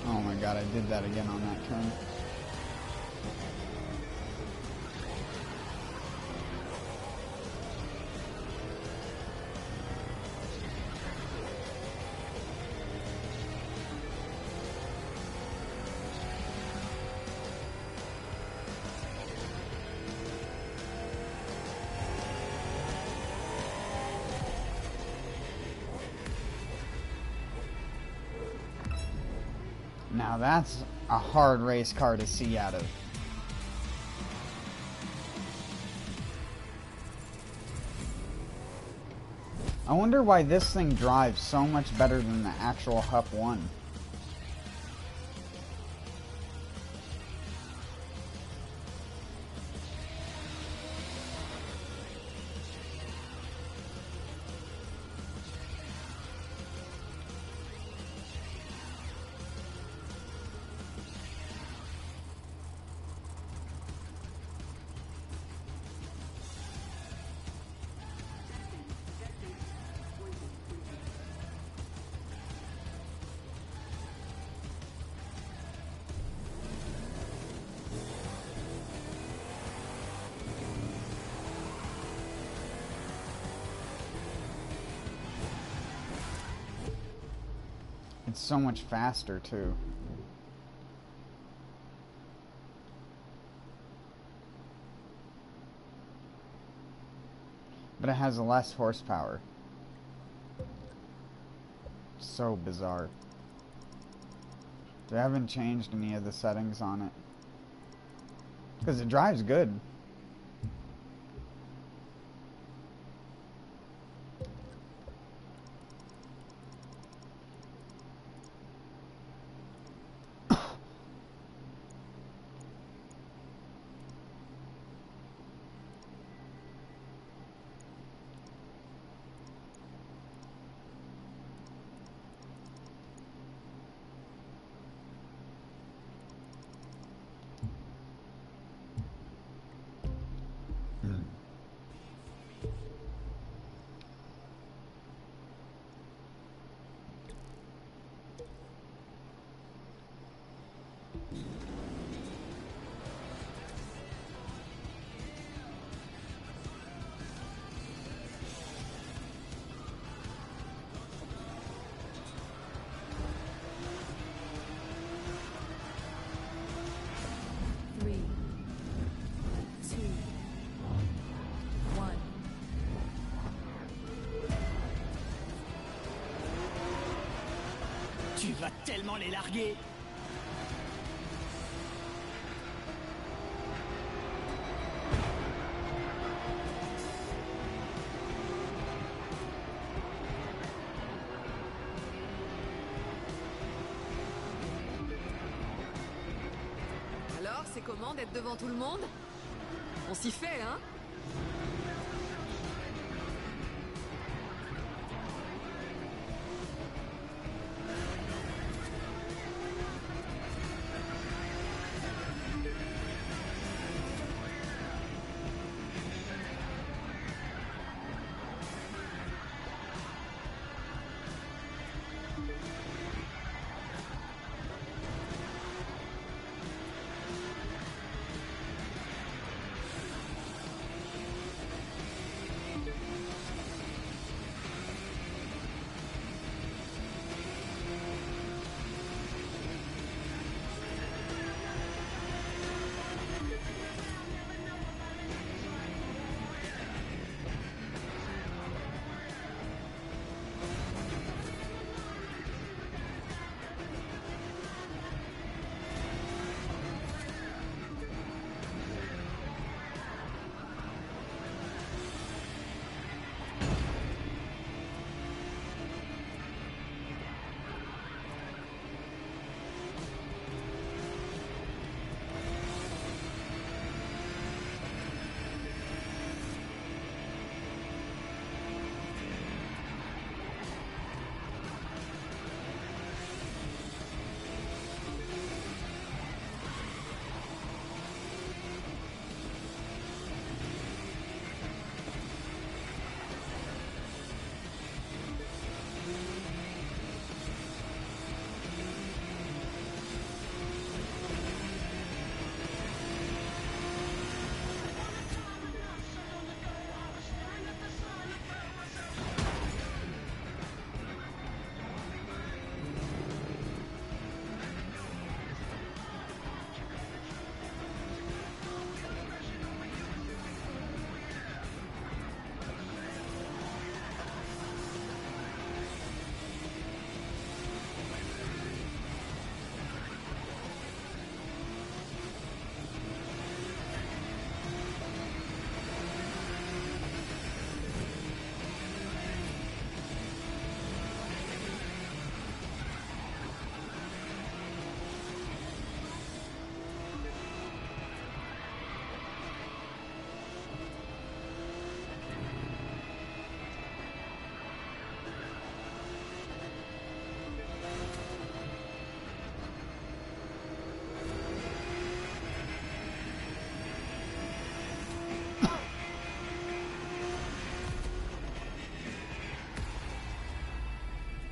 Oh my god, I did that again on that turn. Now that's a hard race car to see out of. I wonder why this thing drives so much better than the actual Hup 1. It's so much faster too. But it has less horsepower. So bizarre. They haven't changed any of the settings on it. Because it drives good. Tu vas tellement les larguer. Alors, c'est comment d'être devant tout le monde? On s'y fait, hein?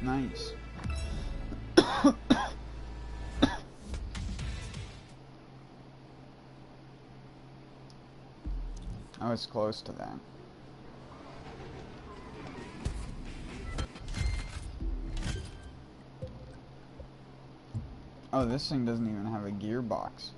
Nice. I was close to that. Oh, this thing doesn't even have a gearbox.